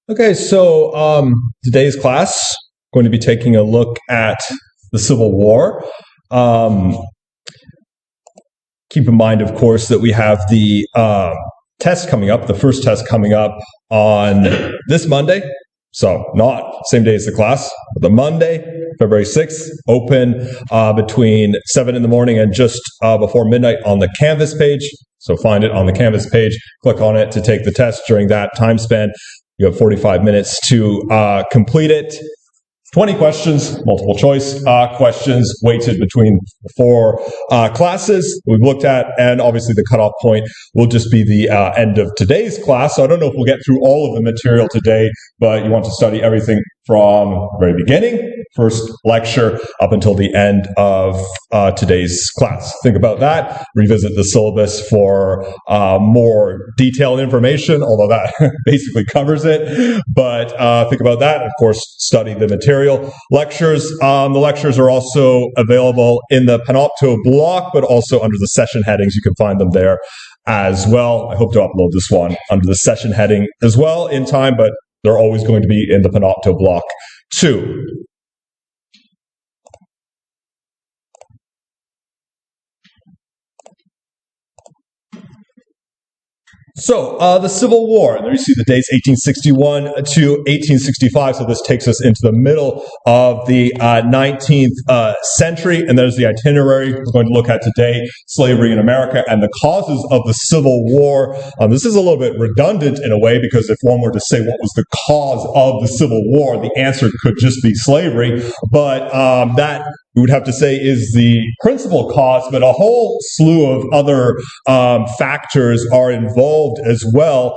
Okay, so today's class going to be taking a look at the Civil War. Keep in mind, of course, that we have the test coming up, the first test coming up on this Monday. So not same day as the class, but the Monday, February 6th, open between 7 in the morning and just before midnight on the Canvas page. So find it on the Canvas page, click on it to take the test during that time span. You have 45 minutes to complete it. 20 questions, multiple choice questions, weighted between the four classes we've looked at, and obviously the cutoff point will just be the end of today's class. So I don't know if we'll get through all of the material today, but you want to study everything from the very beginning, first lecture, up until the end of today's class. Think about that. Revisit the syllabus for more detailed information, although that basically covers it. But think about that. Of course, study the material. Lectures. The lectures are also available in the Panopto block, but also under the session headings. You can find them there as well. I hope to upload this one under the session heading as well in time, but they're always going to be in the Panopto block too. So, the Civil War, there you see the dates 1861 to 1865, so this takes us into the middle of the 19th century, and there's the itinerary we're going to look at today, slavery in America and the causes of the Civil War. This is a little bit redundant in a way, because if one were to say what was the cause of the Civil War, the answer could just be slavery, but that we would have to say is the principal cause, but a whole slew of other factors are involved as well,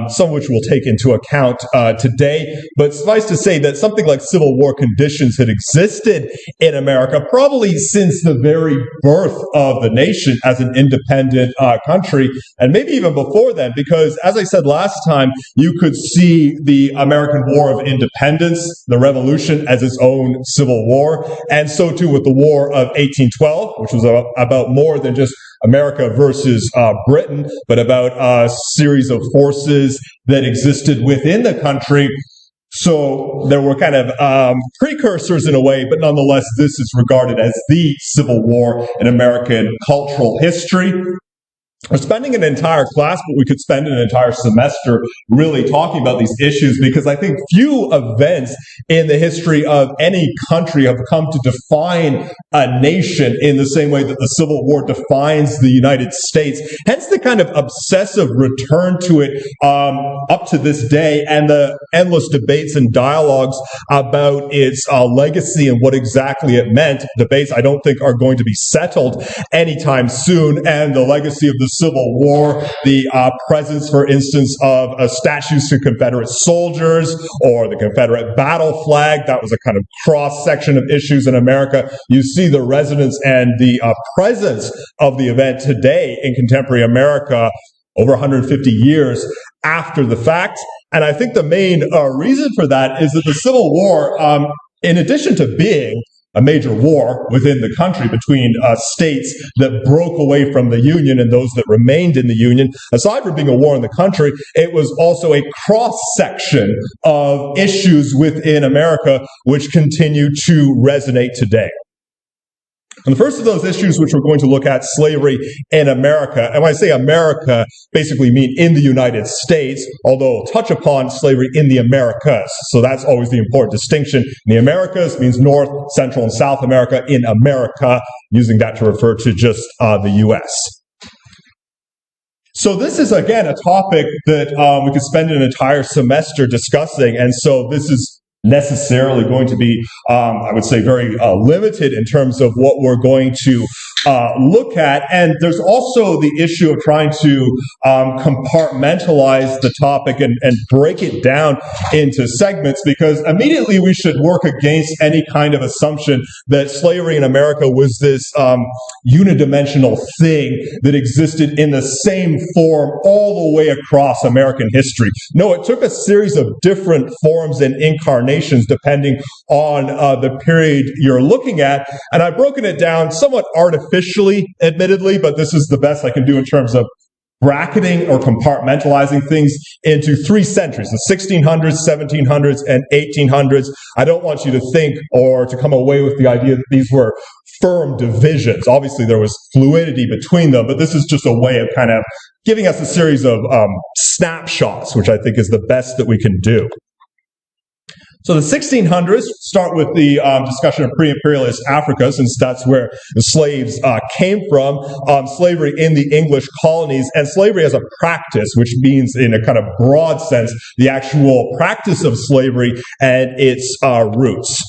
some of which we'll take into account today. But suffice to say that something like Civil War conditions had existed in America probably since the very birth of the nation as an independent country, and maybe even before then, because as I said last time, you could see the American War of Independence, the Revolution, as its own civil war, and so too with the War of 1812, which was about more than just America versus Britain, but about a series of forces that existed within the country. So there were kind of precursors in a way, but nonetheless, this is regarded as the Civil War in American cultural history. We're spending an entire class, but we could spend an entire semester really talking about these issues, because I think few events in the history of any country have come to define a nation in the same way that the Civil War defines the United States. Hence the kind of obsessive return to it up to this day, and the endless debates and dialogues about its legacy and what exactly it meant. Debates I don't think are going to be settled anytime soon, and the legacy of the Civil War, the presence, for instance, of statues to Confederate soldiers or the Confederate battle flag. That was a kind of cross-section of issues in America. You see the resonance and the presence of the event today in contemporary America over 150 years after the fact. And I think the main reason for that is that the Civil War, in addition to being a major war within the country between states that broke away from the Union and those that remained in the Union, aside from being a war in the country, it was also a cross-section of issues within America which continue to resonate today. And the first of those issues which we're going to look at, slavery in America, and when I say America, basically mean in the United States, although I'll touch upon slavery in the Americas. So that's always the important distinction. In the Americas means North, Central, and South America. In America, using that to refer to just the U.S. So this is, again, a topic that we could spend an entire semester discussing, and so this is necessarily going to be, I would say, very limited in terms of what we're going to look at. And there's also the issue of trying to compartmentalize the topic and break it down into segments, because immediately we should work against any kind of assumption that slavery in America was this unidimensional thing that existed in the same form all the way across American history. No, it took a series of different forms and incarnations depending on the period you're looking at. And I've broken it down somewhat artificially, admittedly, but this is the best I can do in terms of bracketing or compartmentalizing things into 3 centuries, the 1600s, 1700s, and 1800s. I don't want you to think or to come away with the idea that these were firm divisions. Obviously, there was fluidity between them, but this is just a way of kind of giving us a series of snapshots, which I think is the best that we can do. So the 1600s start with the discussion of pre-imperialist Africa, since that's where the slaves came from, slavery in the English colonies, and slavery as a practice, which means in a kind of broad sense, the actual practice of slavery and its roots.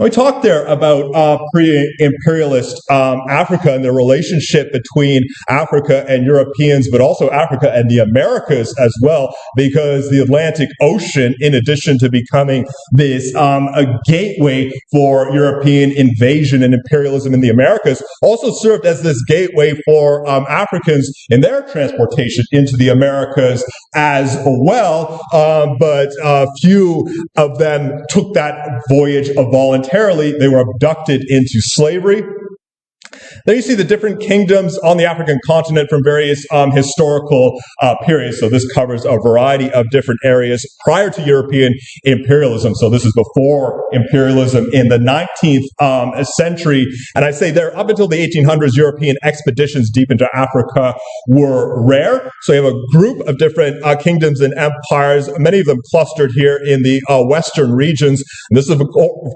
We talked there about pre-imperialist Africa and the relationship between Africa and Europeans, but also Africa and the Americas as well, because the Atlantic Ocean, in addition to becoming this a gateway for European invasion and imperialism in the Americas, also served as this gateway for Africans in their transportation into the Americas as well. But few of them took that voyage voluntarily. They were abducted into slavery. There you see the different kingdoms on the African continent from various historical periods. So this covers a variety of different areas prior to European imperialism. So this is before imperialism in the 19th century. And I say there, up until the 1800s, European expeditions deep into Africa were rare. So you have a group of different kingdoms and empires, many of them clustered here in the western regions. And this, of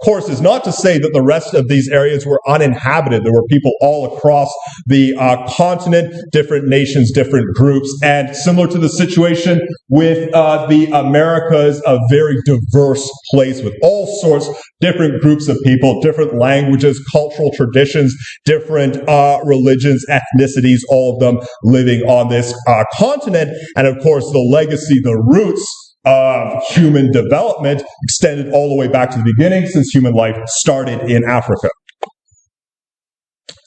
course, is not to say that the rest of these areas were uninhabited. There were people all across the continent, different nations, different groups, and similar to the situation with the Americas, a very diverse place with all sorts, different groups of people, different languages, cultural traditions, different religions, ethnicities, all of them living on this continent. And of course, the legacy, the roots of human development extended all the way back to the beginning, since human life started in Africa.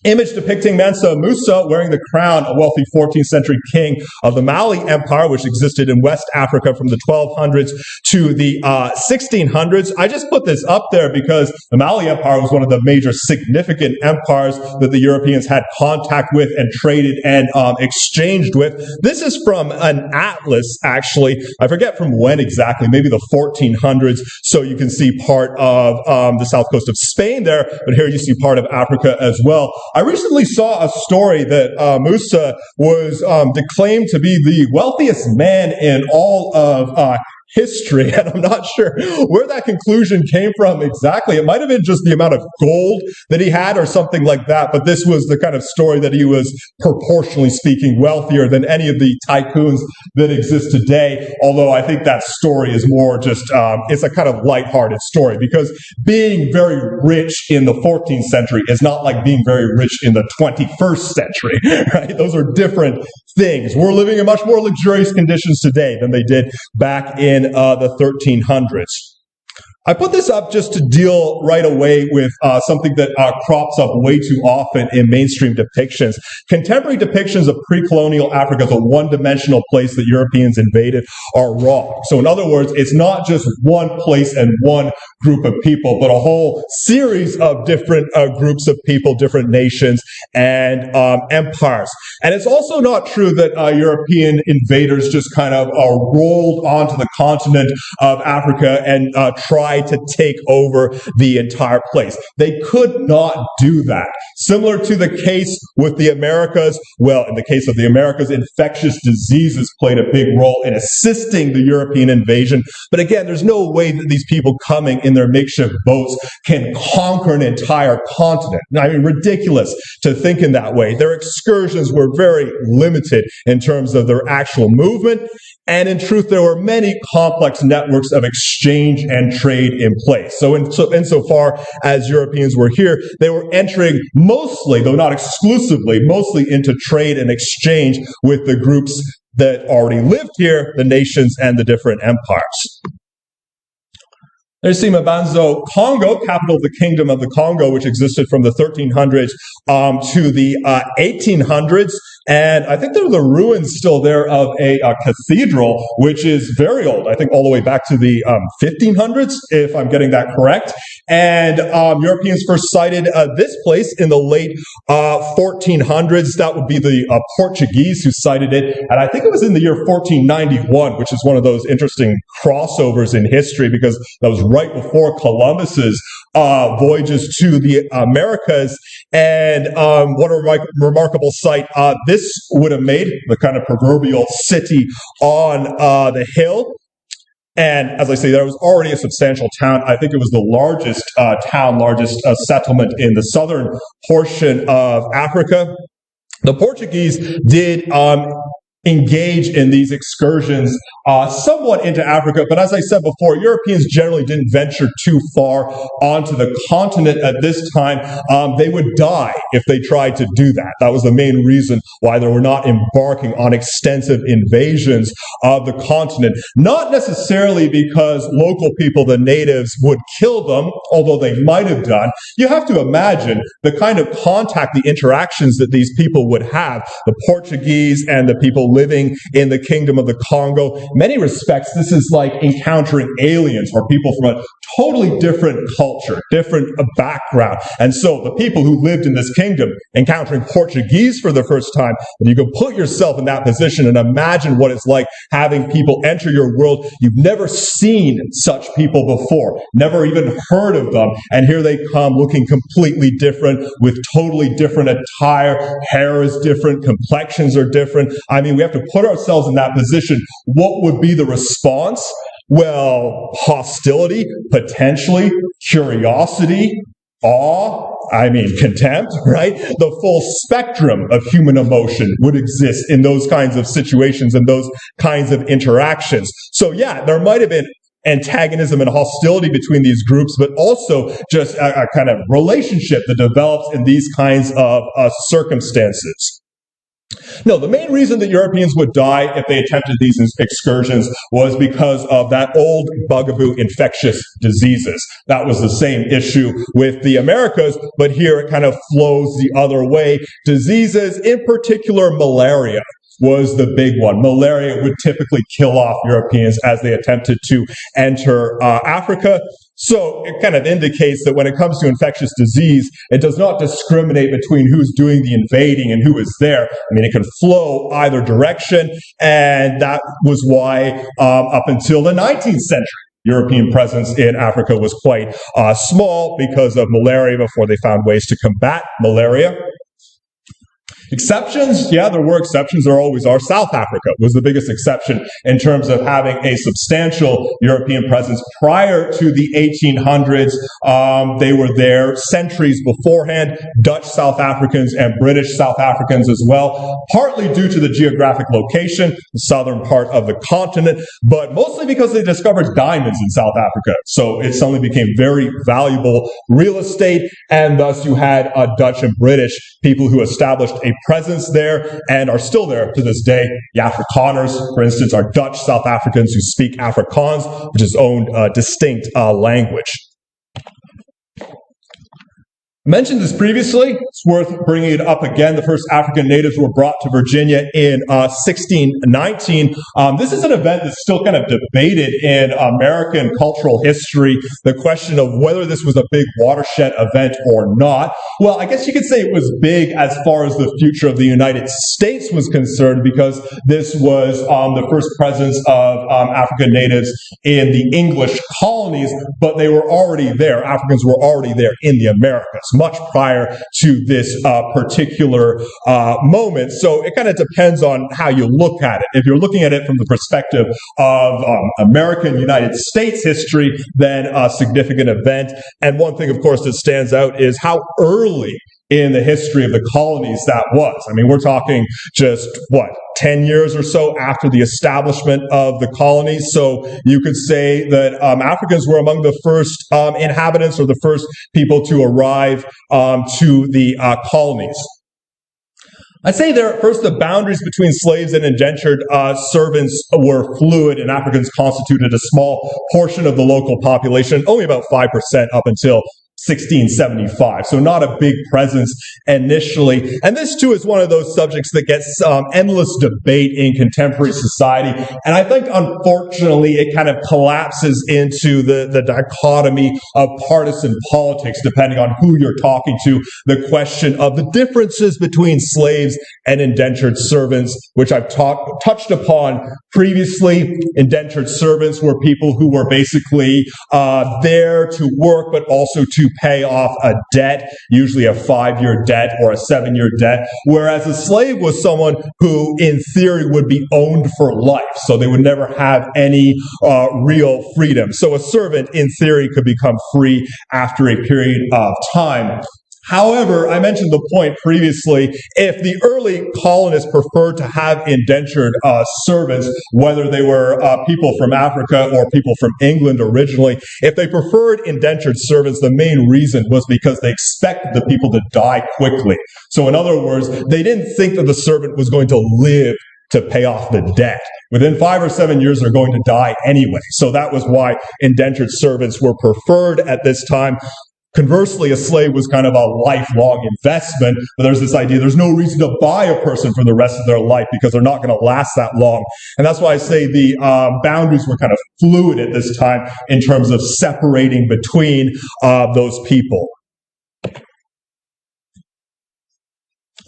Image depicting Mansa Musa wearing the crown, a wealthy 14th century king of the Mali Empire, which existed in West Africa from the 1200s to the 1600s. I just put this up there because the Mali Empire was one of the major significant empires that the Europeans had contact with and traded and exchanged with. This is from an atlas, actually. I forget from when exactly, maybe the 1400s. So you can see part of the south coast of Spain there, but here you see part of Africa as well. I recently saw a story that Musa was declaimed to be the wealthiest man in all of history, and I'm not sure where that conclusion came from exactly. It might have been just the amount of gold that he had or something like that, but this was the kind of story that he was proportionally speaking wealthier than any of the tycoons that exist today, although I think that story is more just, it's a kind of lighthearted story, because being very rich in the 14th century is not like being very rich in the 21st century, right? Those are different things. We're living in much more luxurious conditions today than they did back in the 1300s. I put this up just to deal right away with something that crops up way too often in mainstream depictions. Contemporary depictions of pre-colonial Africa as a one-dimensional place that Europeans invaded are wrong. So in other words, it's not just one place and one group of people, but a whole series of different groups of people, different nations, and empires. And it's also not true that European invaders just kind of rolled onto the continent of Africa and tried to take over the entire place. They could not do that. Similar to the case with the Americas, well, in the case of the Americas, infectious diseases played a big role in assisting the European invasion. But again, there's no way that these people coming in their makeshift boats can conquer an entire continent. I mean, ridiculous to think in that way. Their excursions were very limited in terms of their actual movement. And in truth, there were many complex networks of exchange and trade in place. So insofar as Europeans were here, they were entering mostly, though not exclusively, mostly into trade and exchange with the groups that already lived here, the nations and the different empires. There's Mabanzo, Congo, capital of the Kingdom of the Congo, which existed from the 1300s to the 1800s. And I think there are the ruins still there of a cathedral, which is very old. I think all the way back to the 1500s, if I'm getting that correct. And Europeans first sighted this place in the late 1400s. That would be the Portuguese who sighted it. And I think it was in the year 1491, which is one of those interesting crossovers in history because that was right before Columbus's voyages to the Americas. And what a remarkable sight this would have made, the kind of proverbial city on the hill. And as I say, there was already a substantial town. I think it was the largest largest settlement in the southern portion of Africa. The Portuguese did engage in these excursions somewhat into Africa, but as I said before, Europeans generally didn't venture too far onto the continent at this time. They would die if they tried to do that. That was the main reason why they were not embarking on extensive invasions of the continent. Not necessarily because local people, the natives, would kill them, although they might have done. You have to imagine the kind of contact, the interactions that these people would have, the Portuguese and the people living in the Kingdom of the Congo. In many respects, this is like encountering aliens or people from a totally different culture, different background. And so the people who lived in this kingdom encountering Portuguese for the first time, and you can put yourself in that position and imagine what it's like having people enter your world. You've never seen such people before, never even heard of them. And here they come looking completely different with totally different attire. Hair is different. Complexions are different. I mean, we have to put ourselves in that position. What would be the response? Well, hostility, potentially, curiosity, awe, contempt, right? The full spectrum of human emotion would exist in those kinds of situations and those kinds of interactions. So yeah, there might have been antagonism and hostility between these groups, but also just a kind of relationship that develops in these kinds of circumstances. No, the main reason that Europeans would die if they attempted these excursions was because of that old bugaboo infectious diseases. That was the same issue with the Americas, but here it kind of flows the other way. Diseases, in particular malaria, was the big one. Malaria would typically kill off Europeans as they attempted to enter Africa. So it kind of indicates that when it comes to infectious disease, it does not discriminate between who's doing the invading and who is there. It can flow either direction, and that was why up until the 19th century, European presence in Africa was quite small because of malaria before they found ways to combat malaria. Exceptions? Yeah, there were exceptions. There always are. South Africa was the biggest exception in terms of having a substantial European presence prior to the 1800s. They were there centuries beforehand, Dutch South Africans and British South Africans as well, partly due to the geographic location, the southern part of the continent, but mostly because they discovered diamonds in South Africa. So it suddenly became very valuable real estate, and thus you had Dutch and British people who established a presence there and are still there to this day. The Afrikaners, for instance, are Dutch South Africans who speak Afrikaans, which is its own distinct language. I mentioned this previously. It's worth bringing it up again. The first African natives were brought to Virginia in 1619. This is an event that's still kind of debated in American cultural history, the question of whether this was a big watershed event or not. Well, I guess you could say it was big as far as the future of the United States was concerned, because this was the first presence of African natives in the English colonies, but they were already there. Africans were already there in the Americas, much prior to this particular moment. So it kind of depends on how you look at it. If you're looking at it from the perspective of American United States history, then a significant event. And one thing, of course, that stands out is how early in the history of the colonies that was. We're talking just, 10 years or so after the establishment of the colonies. So you could say that Africans were among the first inhabitants or the first people to arrive to the colonies. I'd say there, first, the boundaries between slaves and indentured servants were fluid, and Africans constituted a small portion of the local population, only about 5% up until 1675. So not a big presence initially. And this too is one of those subjects that gets endless debate in contemporary society. And I think unfortunately it kind of collapses into the dichotomy of partisan politics, depending on who you're talking to. The question of the differences between slaves and indentured servants, which I've touched upon previously. Indentured servants were people who were basically there to work, but also to pay off a debt, usually a 5-year debt or a 7-year debt, whereas a slave was someone who, in theory, would be owned for life, so they would never have any real freedom. So a servant, in theory, could become free after a period of time. However, I mentioned the point previously, if the early colonists preferred to have indentured servants, whether they were people from Africa or people from England originally, if they preferred indentured servants, the main reason was because they expected the people to die quickly. So in other words, they didn't think that the servant was going to live to pay off the debt. Within 5 or 7 years, they're going to die anyway. So that was why indentured servants were preferred at this time. Conversely, a slave was kind of a lifelong investment, but there's this idea there's no reason to buy a person for the rest of their life because they're not going to last that long. And that's why I say the boundaries were kind of fluid at this time in terms of separating between those people. The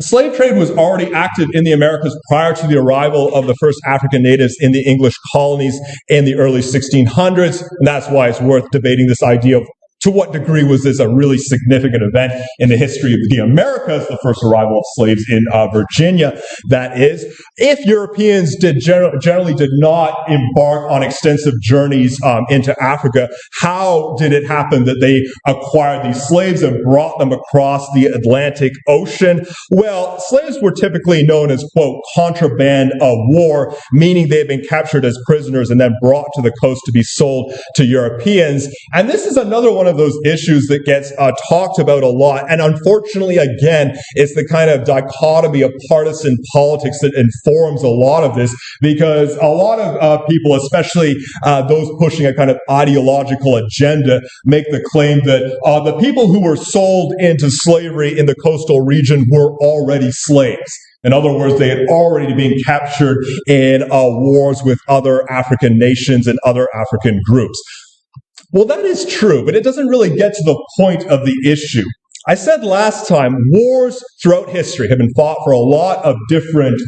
slave trade was already active in the Americas prior to the arrival of the first African natives in the English colonies in the early 1600s, and that's why it's worth debating this idea of to what degree was this a really significant event in the history of the Americas, the first arrival of slaves in Virginia, that is. If Europeans generally did not embark on extensive journeys into Africa, how did it happen that they acquired these slaves and brought them across the Atlantic Ocean? Well, slaves were typically known as, quote, contraband of war, meaning they had been captured as prisoners and then brought to the coast to be sold to Europeans. And this is another one of those issues that gets talked about a lot. And unfortunately, again, it's the kind of dichotomy of partisan politics that informs a lot of this, because a lot of people, especially those pushing a kind of ideological agenda, make the claim that the people who were sold into slavery in the coastal region were already slaves. In other words, they had already been captured in wars with other African nations and other African groups. Well, that is true, but it doesn't really get to the point of the issue. I said last time, wars throughout history have been fought for a lot of different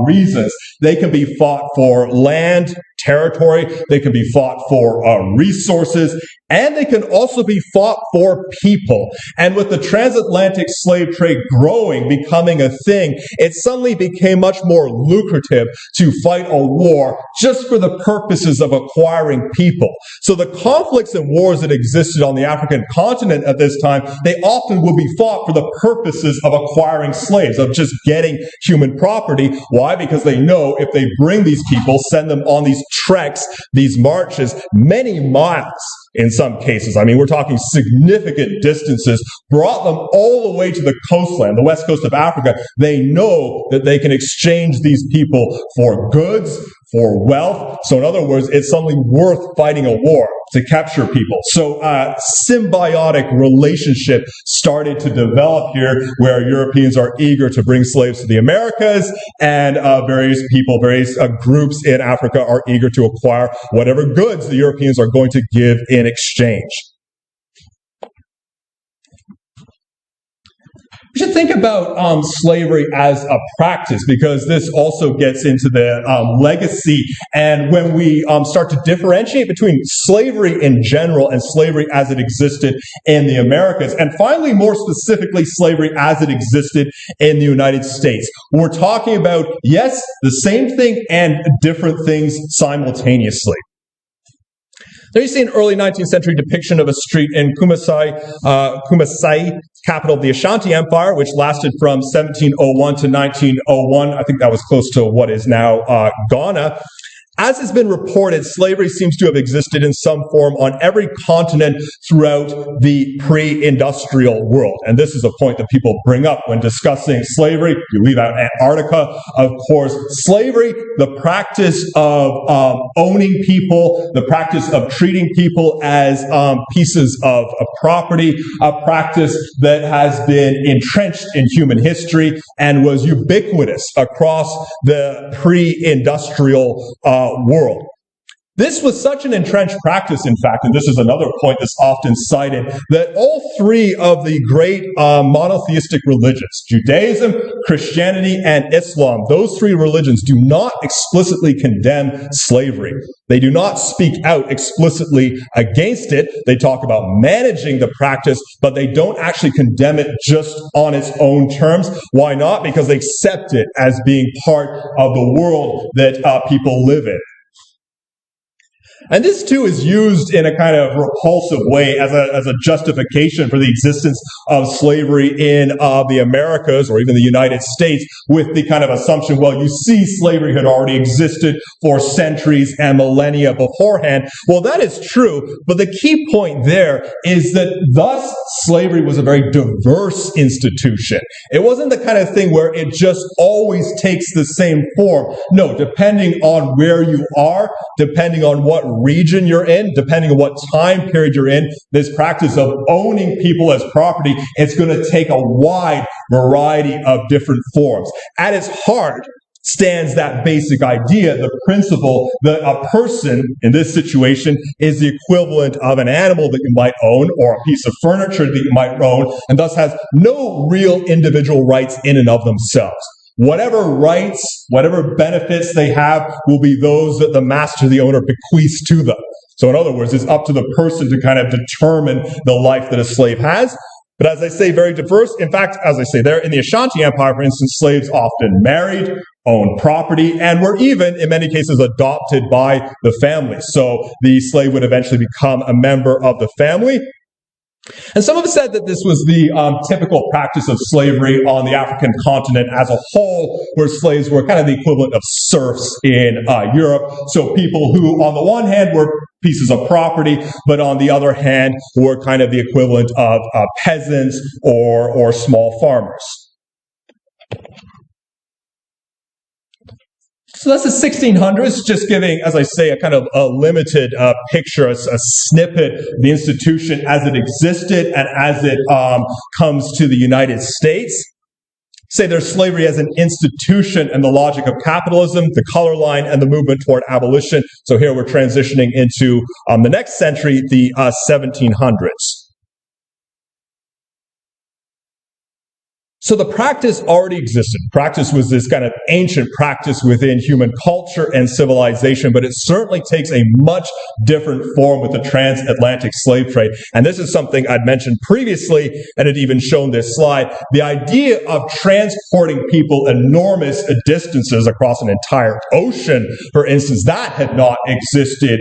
reasons. They can be fought for land, territory, they can be fought for resources, and they can also be fought for people. And with the transatlantic slave trade growing, becoming a thing, it suddenly became much more lucrative to fight a war just for the purposes of acquiring people. So the conflicts and wars that existed on the African continent at this time, they often would be fought for the purposes of acquiring slaves, of just getting human property. Why? Because they know if they bring these people, send them on these treks, these marches, many miles, in some cases. I mean, we're talking significant distances, brought them all the way to the coastland, the west coast of Africa. They know that they can exchange these people for goods, for wealth. So in other words, it's something worth fighting a war to capture people. So symbiotic relationship started to develop here, where Europeans are eager to bring slaves to the Americas, and various people, various groups in Africa are eager to acquire whatever goods the Europeans are going to give in exchange. We should think about slavery as a practice, because this also gets into the legacy. And when we start to differentiate between slavery in general and slavery as it existed in the Americas, and finally, more specifically, slavery as it existed in the United States, we're talking about, yes, the same thing and different things simultaneously. There you see an early 19th century depiction of a street in Kumasai, capital of the Ashanti Empire, which lasted from 1701 to 1901. I think that was close to what is now Ghana. As has been reported, slavery seems to have existed in some form on every continent throughout the pre-industrial world. And this is a point that people bring up when discussing slavery. You leave out Antarctica, of course. Slavery, the practice of owning people, the practice of treating people as pieces of property, a practice that has been entrenched in human history and was ubiquitous across the pre-industrial world. This was such an entrenched practice, in fact, and this is another point that's often cited, that all three of the great monotheistic religions, Judaism, Christianity, and Islam, those three religions do not explicitly condemn slavery. They do not speak out explicitly against it. They talk about managing the practice, but they don't actually condemn it just on its own terms. Why not? Because they accept it as being part of the world that people live in. And this, too, is used in a kind of repulsive way as a justification for the existence of slavery in the Americas or even the United States, with the kind of assumption, well, you see, slavery had already existed for centuries and millennia beforehand. Well, that is true, but the key point there is that thus slavery was a very diverse institution. It wasn't the kind of thing where it just always takes the same form. No, depending on where you are, depending on what region you're in, depending on what time period you're in, this practice of owning people as property, it's going to take a wide variety of different forms. At its heart stands that basic idea, the principle that a person in this situation is the equivalent of an animal that you might own or a piece of furniture that you might own, and thus has no real individual rights in and of themselves. Whatever rights, whatever benefits they have will be those that the master, the owner, bequeaths to them. So in other words, it's up to the person to kind of determine the life that a slave has. But as I say, very diverse. In fact, as I say, there in the Ashanti Empire, for instance, slaves often married, owned property, and were even, in many cases, adopted by the family. So the slave would eventually become a member of the family. And some have said that this was the typical practice of slavery on the African continent as a whole, where slaves were kind of the equivalent of serfs in Europe. So people who, on the one hand, were pieces of property, but on the other hand, were kind of the equivalent of peasants or small farmers. So that's the 1600s, just giving, as I say, a kind of a limited picture, a snippet of the institution as it existed and as it comes to the United States. Say there's slavery as an institution and the logic of capitalism, the color line, and the movement toward abolition. So here we're transitioning into the next century, the 1700s. So the practice already existed. Practice was this kind of ancient practice within human culture and civilization, but it certainly takes a much different form with the transatlantic slave trade. And this is something I'd mentioned previously, and had even shown this slide. The idea of transporting people enormous distances across an entire ocean, for instance, that had not existed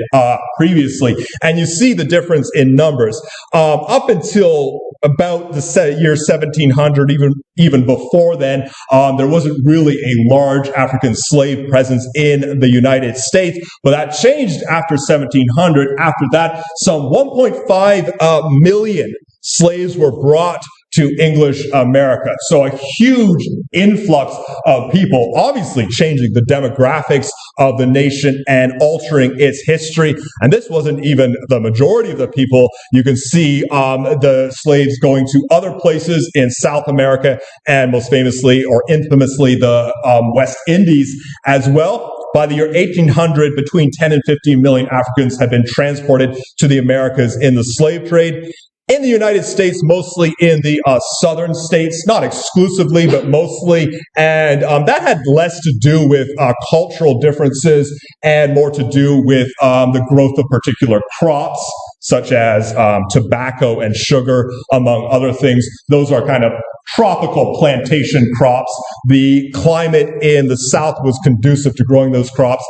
previously. And you see the difference in numbers. Up until about the year 1700, even before then, there wasn't really a large African slave presence in the United States, but that changed after 1700. After that, some 1.5 million slaves were brought to English America. So a huge influx of people, obviously changing the demographics of the nation and altering its history. And this wasn't even the majority of the people. You can see the slaves going to other places in South America and most famously or infamously the West Indies as well. By the year 1800, between 10 and 15 million Africans had been transported to the Americas in the slave trade. In the United States, mostly in the southern states, not exclusively, but mostly. And that had less to do with cultural differences and more to do with the growth of particular crops, such as tobacco and sugar, among other things. Those are kind of tropical plantation crops. The climate in the South was conducive to growing those crops,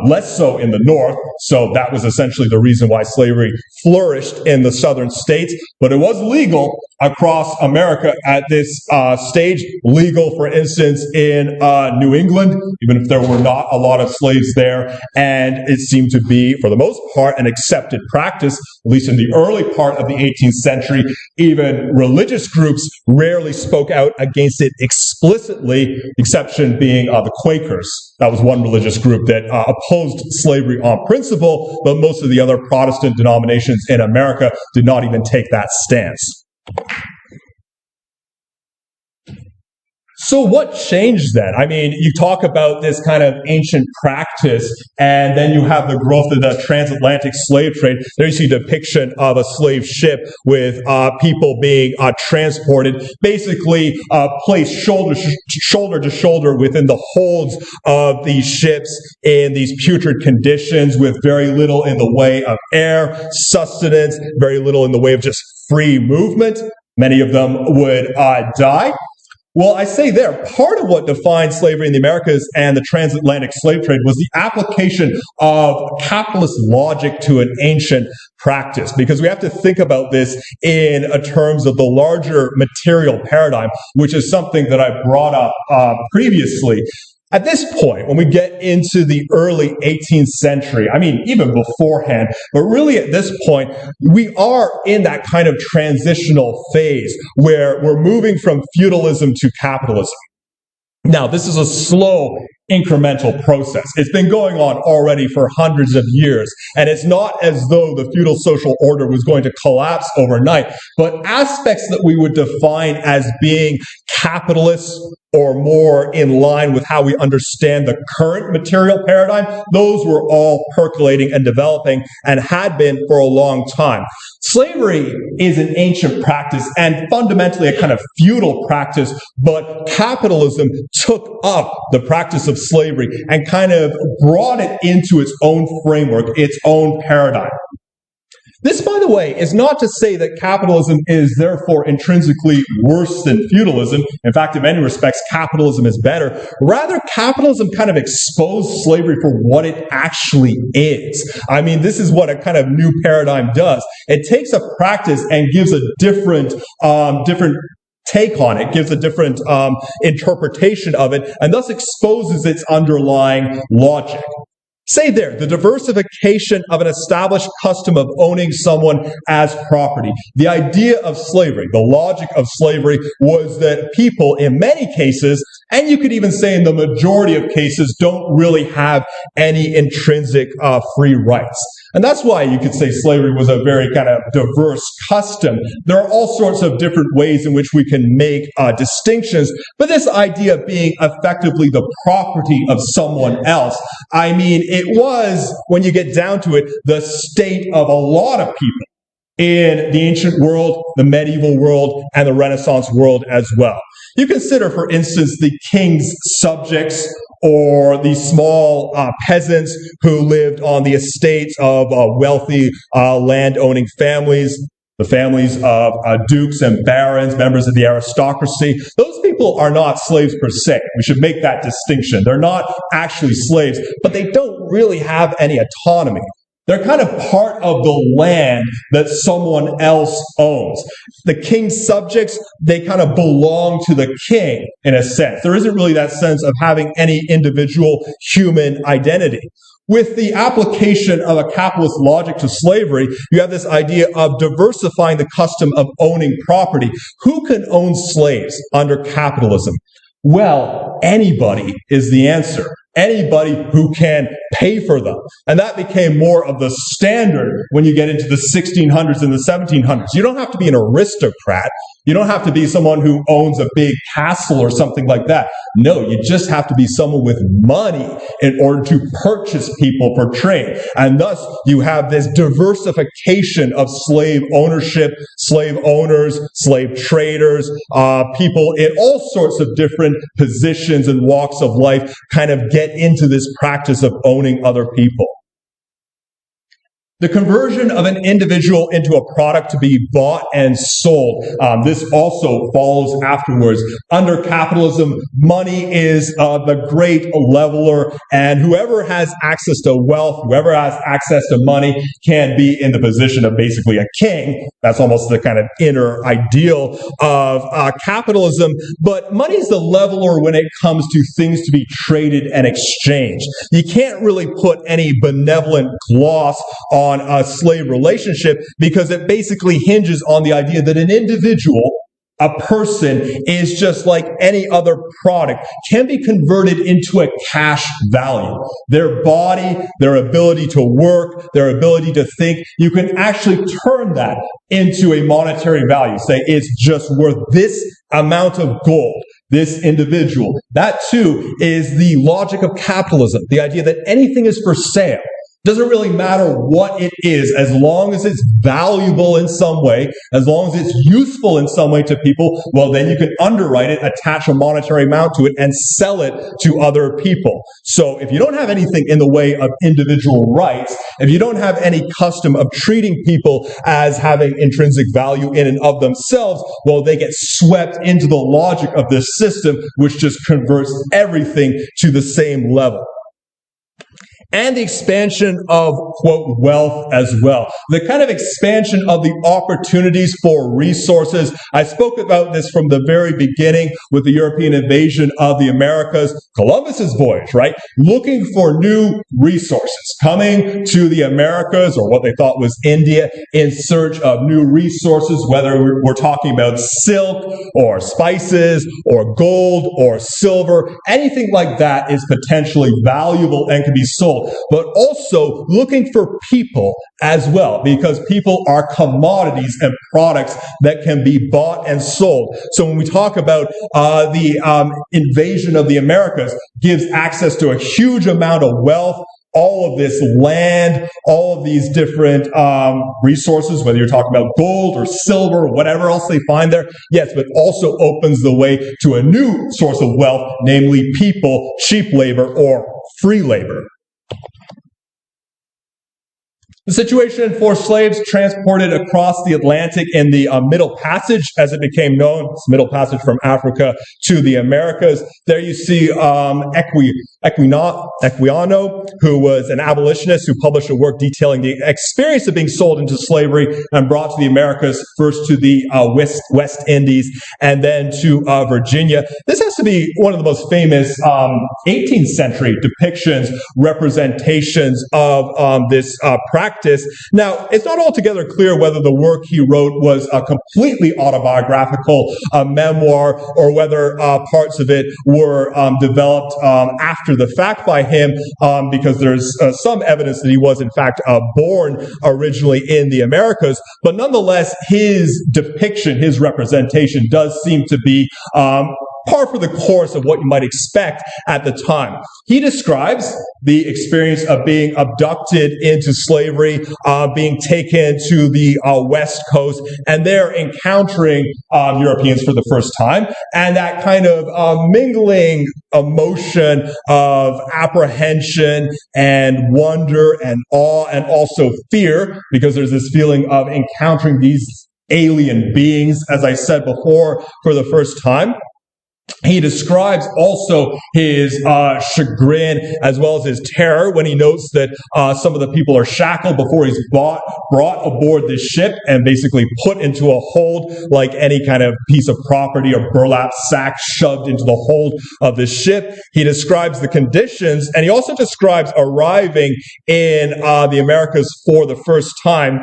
less so in the North. So that was essentially the reason why slavery flourished in the southern states. But it was legal, across America at this stage, legal, for instance, in New England, even if there were not a lot of slaves there, and it seemed to be, for the most part, an accepted practice, at least in the early part of the 18th century. Even religious groups rarely spoke out against it explicitly, exception being the Quakers. That was one religious group that opposed slavery on principle, but most of the other Protestant denominations in America did not even take that stance. So what changed then? I mean, you talk about this kind of ancient practice, and then you have the growth of the transatlantic slave trade. There you see a depiction of a slave ship with people being transported, basically placed shoulder to shoulder within the holds of these ships in these putrid conditions with very little in the way of air, sustenance, very little in the way of just free movement. Many of them would die. Well, I say there, part of what defined slavery in the Americas and the transatlantic slave trade was the application of capitalist logic to an ancient practice, because we have to think about this in terms of the larger material paradigm, which is something that I brought up previously. At this point, when we get into the early 18th century, I mean, even beforehand, but really at this point, we are in that kind of transitional phase where we're moving from feudalism to capitalism. Now, this is a slow, incremental process. It's been going on already for hundreds of years, and it's not as though the feudal social order was going to collapse overnight, but aspects that we would define as being capitalist or more in line with how we understand the current material paradigm, those were all percolating and developing and had been for a long time. Slavery is an ancient practice and fundamentally a kind of feudal practice, but capitalism took up the practice of slavery and kind of brought it into its own framework, its own paradigm. This, by the way, is not to say that capitalism is therefore intrinsically worse than feudalism. In fact, in many respects, capitalism is better. Rather, capitalism kind of exposed slavery for what it actually is. I mean, this is what a kind of new paradigm does. It takes a practice and gives a different take on it, gives a different interpretation of it, and thus exposes its underlying logic. Say there, the diversification of an established custom of owning someone as property. The idea of slavery, the logic of slavery, was that people, in many cases, and you could even say in the majority of cases, don't really have any intrinsic free rights. And that's why you could say slavery was a very kind of diverse custom. There are all sorts of different ways in which we can make distinctions, but this idea of being effectively the property of someone else, I mean, it was, when you get down to it, the state of a lot of people in the ancient world, the medieval world, and the Renaissance world as well. You consider, for instance, the king's subjects or the small peasants who lived on the estates of wealthy land-owning families, the families of dukes and barons, members of the aristocracy. Those people are not slaves per se. We should make that distinction. They're not actually slaves, but they don't really have any autonomy. They're kind of part of the land that someone else owns. The king's subjects, they kind of belong to the king in a sense. There isn't really that sense of having any individual human identity. With the application of a capitalist logic to slavery, you have this idea of diversifying the custom of owning property. Who can own slaves under capitalism? Well, anybody is the answer. Anybody who can pay for them. And that became more of the standard when you get into the 1600s and the 1700s. You don't have to be an aristocrat. You don't have to be someone who owns a big castle or something like that. No, you just have to be someone with money in order to purchase people for trade. And thus, you have this diversification of slave ownership, slave owners, slave traders, people in all sorts of different positions and walks of life kind of get into this practice of owning other people. The conversion of an individual into a product to be bought and sold. This also follows afterwards. Under capitalism, money is the great leveler, and whoever has access to wealth, whoever has access to money, can be in the position of basically a king. That's almost the kind of inner ideal of capitalism. But money is the leveler when it comes to things to be traded and exchanged. You can't really put any benevolent gloss on a slave relationship because it basically hinges on the idea that an individual, a person, is just like any other product, can be converted into a cash value. Their body, their ability to work, their ability to think, you can actually turn that into a monetary value. Say it's just worth this amount of gold. This individual. That too is the logic of capitalism. The idea that anything is for sale. Doesn't really matter what it is, as long as it's valuable in some way, as long as it's useful in some way to people, well, then you can underwrite it, attach a monetary amount to it, and sell it to other people. So if you don't have anything in the way of individual rights, if you don't have any custom of treating people as having intrinsic value in and of themselves, well, they get swept into the logic of this system, which just converts everything to the same level. And the expansion of, quote, wealth as well. The kind of expansion of the opportunities for resources. I spoke about this from the very beginning with the European invasion of the Americas. Columbus's voyage, right? Looking for new resources. Coming to the Americas, or what they thought was India, in search of new resources, whether we're talking about silk, or spices, or gold, or silver. Anything like that is potentially valuable and can be sold. But also looking for people as well, because people are commodities and products that can be bought and sold. So when we talk about the invasion of the Americas, gives access to a huge amount of wealth, all of this land, all of these different resources, whether you're talking about gold or silver or whatever else they find there, yes, but also opens the way to a new source of wealth, namely people, cheap labor, or free labor. The situation for slaves transported across the Atlantic in the Middle Passage, as it became known, it's Middle Passage from Africa to the Americas. There you see Equiano, who was an abolitionist who published a work detailing the experience of being sold into slavery and brought to the Americas, first to the West Indies and then to Virginia. This has to be one of the most famous 18th century depictions, representations of this practice. Now, it's not altogether clear whether the work he wrote was a completely autobiographical memoir or whether parts of it were developed after the fact by him, because there's some evidence that he was, in fact, born originally in the Americas. But nonetheless, his depiction, his representation does seem to be par for the course of what you might expect at the time. He describes the experience of being abducted into slavery, being taken to the West Coast, and there encountering Europeans for the first time, and that kind of mingling emotion of apprehension and wonder and awe and also fear, because there's this feeling of encountering these alien beings, as I said before, for the first time. He describes also his chagrin as well as his terror when he notes that some of the people are shackled before he's brought aboard this ship and basically put into a hold like any kind of piece of property or burlap sack shoved into the hold of the ship. He describes the conditions, and he also describes arriving in the Americas for the first time,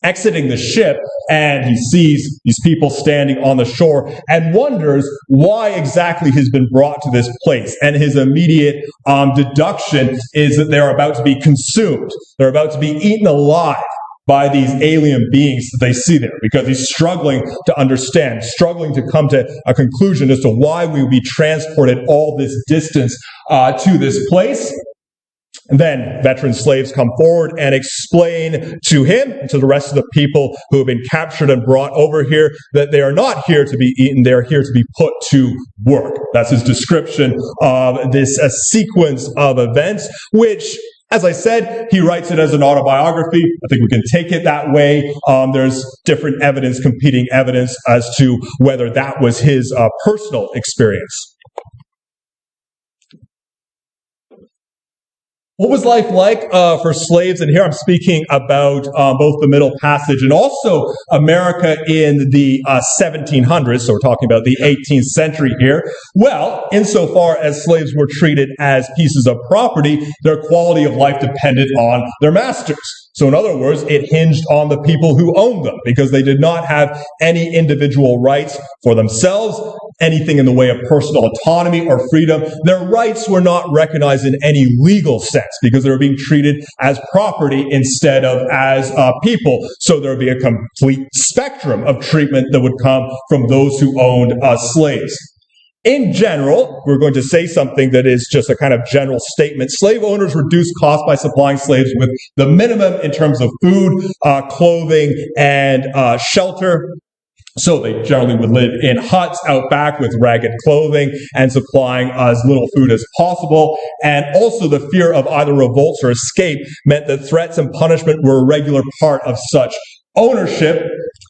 exiting the ship, and he sees these people standing on the shore and wonders why exactly he's been brought to this place. And his immediate deduction is that they're about to be consumed. They're about to be eaten alive by these alien beings that they see there, because he's struggling to understand, struggling to come to a conclusion as to why we would be transported all this distance to this place. And then veteran slaves come forward and explain to him and to the rest of the people who have been captured and brought over here that they are not here to be eaten, they are here to be put to work. That's his description of this sequence of events, which As I said, he writes it as an autobiography. I think we can take it that way. There's different evidence, competing evidence as to whether that was his personal experience. What was life like for slaves? And here I'm speaking about both the Middle Passage and also America in the 1700s. So we're talking about the 18th century here. Well, insofar as slaves were treated as pieces of property, their quality of life depended on their masters. So in other words, it hinged on the people who owned them because they did not have any individual rights for themselves, anything in the way of personal autonomy or freedom. Their rights were not recognized in any legal sense because they were being treated as property instead of as people. So there would be a complete spectrum of treatment that would come from those who owned slaves. In general, we're going to say something that is just a kind of general statement. Slave owners reduced costs by supplying slaves with the minimum in terms of food, clothing, and shelter. So they generally would live in huts out back with ragged clothing and supplying as little food as possible. And also the fear of either revolts or escape meant that threats and punishment were a regular part of such ownership.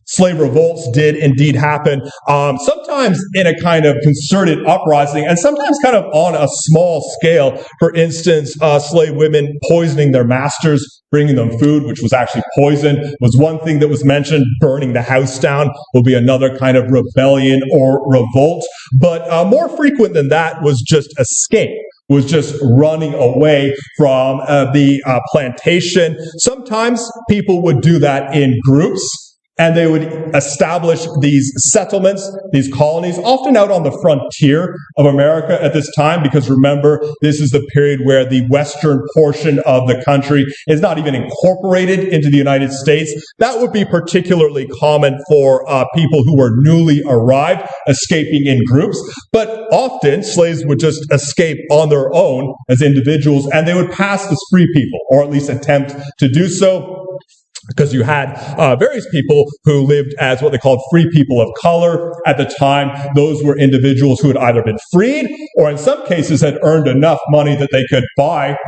Slave revolts did indeed happen, sometimes in a kind of concerted uprising and sometimes kind of on a small scale. For instance, slave women poisoning their masters, bringing them food, which was actually poison, was one thing that was mentioned. Burning the house down will be another kind of rebellion or revolt. But more frequent than that was just escape, was just running away from the plantation. Sometimes people would do that in groups, and they would establish these settlements, these colonies, often out on the frontier of America at this time, because remember, this is the period where the western portion of the country is not even incorporated into the United States. That would be particularly common for people who were newly arrived, escaping in groups. But often, slaves would just escape on their own as individuals, and they would pass as free people, or at least attempt to do so. Because you had various people who lived as what they called free people of color at the time. Those were individuals who had either been freed or in some cases had earned enough money that they could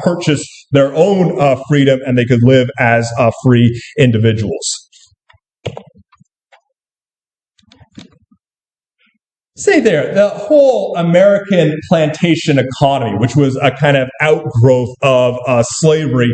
purchase their own freedom, and they could live as free individuals. Say there, the whole American plantation economy, which was a kind of outgrowth of slavery,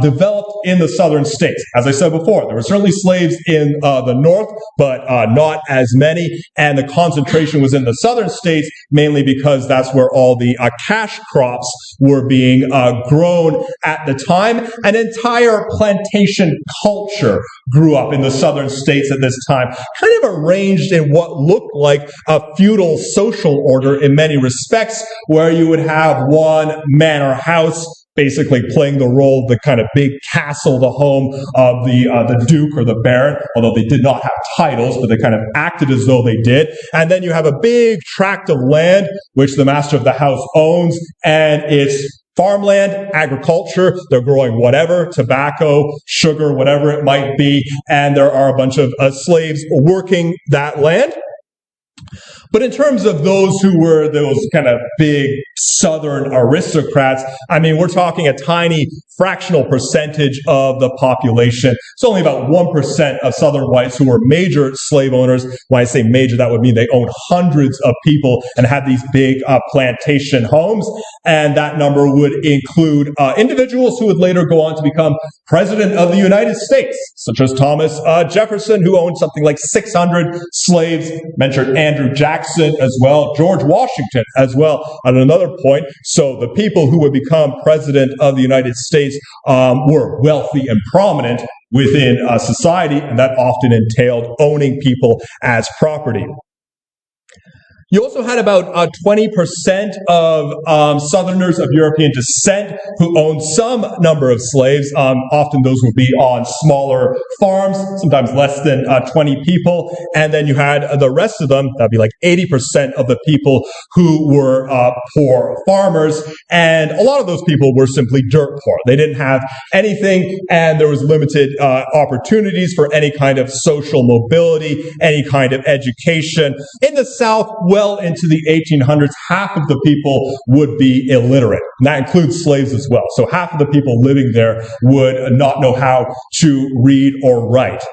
developed in the southern states. As I said before, there were certainly slaves in the north, but not as many. And the concentration was in the southern states, mainly because that's where all the cash crops were being grown at the time. An entire plantation culture grew up in the southern states at this time, kind of arranged in what looked like a feudal social order in many respects, where you would have one manor house basically playing the role of the kind of big castle, the home of the duke or the baron, although they did not have titles, but they kind of acted as though they did. And then you have a big tract of land, which the master of the house owns, and it's farmland, agriculture. They're growing whatever, tobacco, sugar, whatever it might be, and there are a bunch of slaves working that land. But in terms of those who were those kind of big southern aristocrats, I mean, we're talking a tiny fractional percentage of the population. It's only about 1% of southern whites who were major slave owners. When I say major, that would mean they owned hundreds of people and had these big plantation homes. And that number would include individuals who would later go on to become president of the United States, such as Thomas Jefferson, who owned something like 600 slaves, mentioned Andrew Jackson as well, George Washington as well at another point. So the people who would become president of the United States were wealthy and prominent within society, and that often entailed owning people as property. You also had about 20% of Southerners of European descent who owned some number of slaves. Often those would be on smaller farms, sometimes less than 20 people. And then you had the rest of them, that'd be like 80% of the people who were poor farmers. And a lot of those people were simply dirt poor. They didn't have anything, and there was limited opportunities for any kind of social mobility, any kind of education. In the South, well into the 1800s, half of the people would be illiterate. And that includes slaves as well. So half of the people living there would not know how to read or write.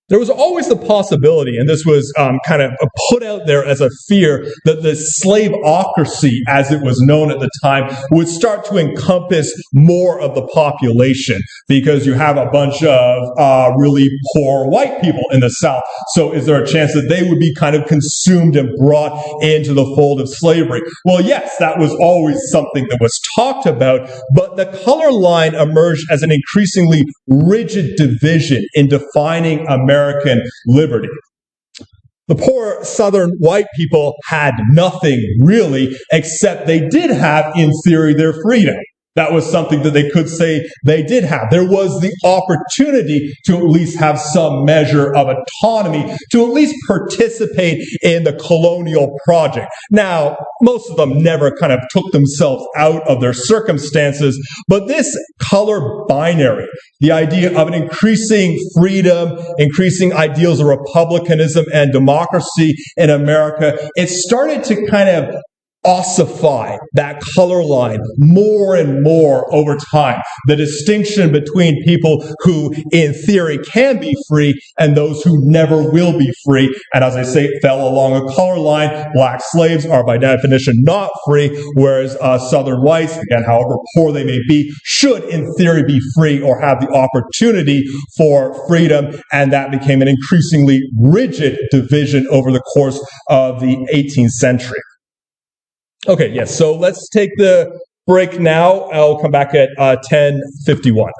There was always the possibility, and this was kind of put out there as a fear, that the slaveocracy, as it was known at the time, would start to encompass more of the population, because you have a bunch of really poor white people in the South. So is there a chance that they would be kind of consumed and brought into the fold of slavery? Well, yes, that was always something that was talked about, but the color line emerged as an increasingly rigid division in defining American liberty. The poor Southern white people had nothing really, except they did have, in theory, their freedom. That was something that they could say they did have. There was the opportunity to at least have some measure of autonomy, to at least participate in the colonial project. Now, most of them never kind of took themselves out of their circumstances, but this color binary, the idea of an increasing freedom, increasing ideals of republicanism and democracy in America, it started to kind of ossify that color line more and more over time. The distinction between people who, in theory, can be free and those who never will be free, and as I say, fell along a color line. Black slaves are by definition not free, whereas Southern whites, again, however poor they may be, should, in theory, be free or have the opportunity for freedom, and that became an increasingly rigid division over the course of the 18th century. Okay, yes, so let's take the break now. I'll come back at 10:51.